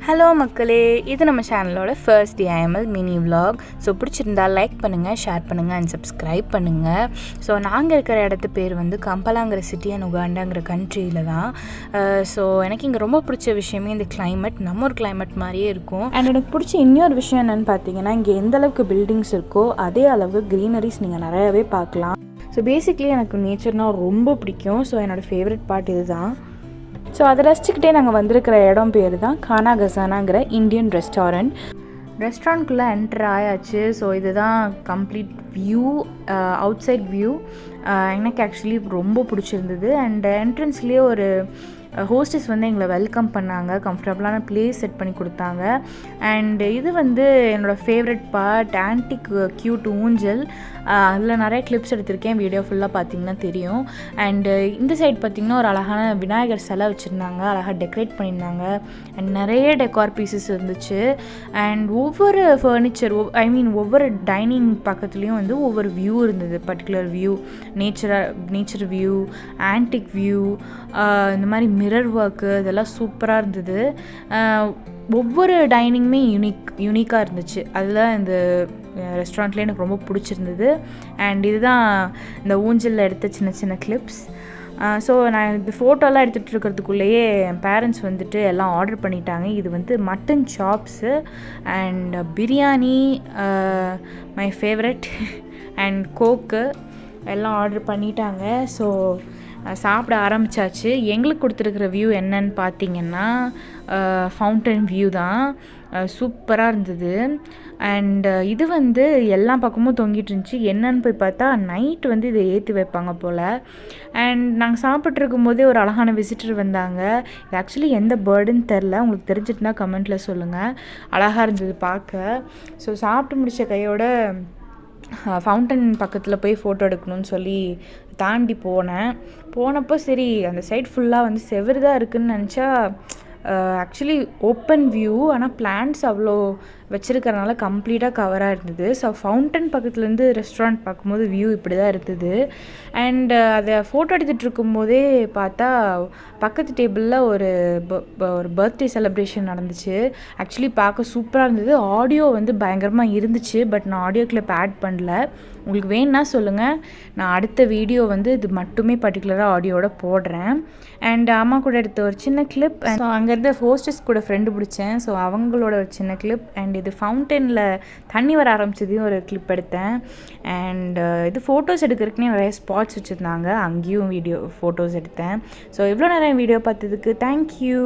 Hello மக்களே, இது நம்ம சேனலோட first DIML mini vlog. So பிடிச்சிருந்தா லைக் பண்ணுங்கள், ஷேர் பண்ணுங்கள் அண்ட் சப்ஸ்கிரைப் பண்ணுங்கள். ஸோ நாங்கள் இருக்கிற இடத்து பேர் வந்து கம்பலாங்கிற சிட்டி அண்ட் உகாண்டாங்கிற கண்ட்ரியில் தான். ஸோ எனக்கு இங்கே ரொம்ப பிடிச்ச விஷயமே இந்த கிளைமேட், நம்ம ஒரு கிளைமேட் மாதிரியே இருக்கும். அண்ட் எனக்கு பிடிச்ச இன்னொரு விஷயம் என்னென்னு பார்த்தீங்கன்னா, இங்கே எந்த அளவுக்கு பில்டிங்ஸ் இருக்கோ அதே அளவு க்ரீனரிஸ் நீங்கள் நிறையவே பார்க்கலாம். ஸோ பேசிக்லி எனக்கு நேச்சர்னால் ரொம்ப பிடிக்கும். ஸோ என்னோடய ஃபேவரட் பார்ட் இது தான். ஸோ அதை ரசிச்சுக்கிட்டே நாங்கள் வந்திருக்கிற இடம் பேர் தான் கானா கசானாங்கிற இந்தியன் ரெஸ்டாரண்ட்குள்ளே என்டர் ஆயாச்சு. ஸோ இதுதான் complete view, outside view. எனக்கு ஆக்சுவலி ரொம்ப பிடிச்சிருந்தது. அண்ட் என்ட்ரன்ஸ்லேயே ஒரு ஹோஸ்டஸ் வந்து எங்களை வெல்கம் பண்ணாங்க, கம்ஃபர்டபுளான ப்ளேஸ் செட் பண்ணி கொடுத்தாங்க. அண்ட் இது வந்து என்னோடய ஃபேவரட் பார்ட், ஆன்டிக் க்யூட் ஊஞ்சல். அதில் நிறைய கிளிப்ஸ் எடுத்திருக்கேன், வீடியோ ஃபுல்லாக பார்த்தீங்கன்னா தெரியும். அண்டு இந்த சைட் பார்த்திங்கன்னா ஒரு அழகான விநாயகர் சிலை வச்சுருந்தாங்க, அழகாக டெக்கரேட் பண்ணியிருந்தாங்க. அண்ட் நிறைய டெக்கார் பீசஸ் இருந்துச்சு. அண்ட் ஒவ்வொரு ஃபர்னிச்சர், ஒவ்வொரு டைனிங் பக்கத்துலேயும் வந்து ஒவ்வொரு வியூ இருந்தது. Particular view, nature view, antique view, இந்த மாதிரி மிரர் ஒர்க்கு, இதெல்லாம் சூப்பராக இருந்தது. ஒவ்வொரு டைனிங்குமே யூனிக்காக இருந்துச்சு. அதுதான் இந்த ரெஸ்டாரண்ட்லேயே எனக்கு ரொம்ப பிடிச்சிருந்தது. அண்ட் இதுதான் இந்த ஊஞ்சலில் எடுத்த சின்ன சின்ன கிளிப்ஸ். ஸோ நான் இந்த ஃபோட்டோலாம் எடுத்துகிட்டு இருக்கிறதுக்குள்ளேயே என் பேரண்ட்ஸ் வந்துட்டு எல்லாம் ஆர்டர் பண்ணிட்டாங்க. இது வந்து mutton chops and biryani, my favourite, and coke எல்லாம் ஆர்டர் பண்ணிட்டாங்க. ஸோ சாப்பிட ஆரம்பித்தாச்சு. எங்களுக்கு கொடுத்துருக்குற வியூ என்னன்னு பார்த்தீங்கன்னா ஃபவுண்டன் வியூ தான். சூப்பராக இருந்தது. அண்ட் இது வந்து எல்லா பக்கமும் தொங்கிட்டு இருந்துச்சு. என்னன்னு போய் பார்த்தா நைட் வந்து இதை ஏற்றி வைப்பாங்க போல். அண்ட் நாங்கள் சாப்பிட்ருக்கும் போதே ஒரு அழகான விசிட்டர் வந்தாங்க. இது ஆக்சுவலி எந்த பேர்டுன்னு தெரில, உங்களுக்கு தெரிஞ்சிட்டுனா கமெண்ட்டில் சொல்லுங்கள். அழகாக இருந்தது பார்க்க. ஸோ சாப்பிட்டு முடித்த கையோட ஃபவுண்டன் பக்கத்தில் போய் ஃபோட்டோ எடுக்கணும்னு சொல்லி தாண்டி போனப்போ சரி அந்த சைட் ஃபுல்லாக வந்து செவரு தான் இருக்குதுன்னு நினச்சா ஆக்சுவலி ஓப்பன் வியூ. ஆனால் பிளான்ட்ஸ் அவ்வளோ வச்சுருக்கறனால கம்ப்ளீட்டாக கவராக இருந்தது. ஸோ ஃபவுண்டன் பக்கத்துலேருந்து ரெஸ்டாரண்ட் பார்க்கும்போது வியூ இப்படி தான் இருந்தது. அண்டு அதை ஃபோட்டோ எடுத்துகிட்டு இருக்கும்போதே பார்த்தா பக்கத்து டேபிளில் ஒரு பர்த்டே செலிப்ரேஷன் நடந்துச்சு. ஆக்சுவலி பார்க்க சூப்பராக இருந்தது. ஆடியோ வந்து பயங்கரமாக இருந்துச்சு. பட் நான் ஆடியோ கிளிப் ஆட் பண்ணல. உங்களுக்கு வேணுன்னா சொல்லுங்கள், நான் அடுத்த வீடியோ வந்து இது மட்டுமே பர்டிகுலராக ஆடியோட போடுறேன். அண்ட் அம்மா கூட எடுத்த ஒரு சின்ன கிளிப். ஸோ அங்கேருந்து ஹோஸ்டஸ் கூட ஃப்ரெண்டு பிடிச்சேன். ஸோ அவங்களோட ஒரு சின்ன கிளிப். அண்ட் இது ஃபவுண்டனில் தண்ணி வர ஆரம்பிச்சதையும் ஒரு கிளிப் எடுத்தேன். அண்ட் இது ஃபோட்டோஸ் எடுக்கிறதுக்குனே நிறைய ஸ்பாட்ஸ் வச்சுருந்தாங்க, அங்கேயும் ஃபோட்டோஸ் எடுத்தேன். ஸோ இவ்வளோ நேரம் வீடியோ பார்த்ததுக்கு தேங்க்யூ.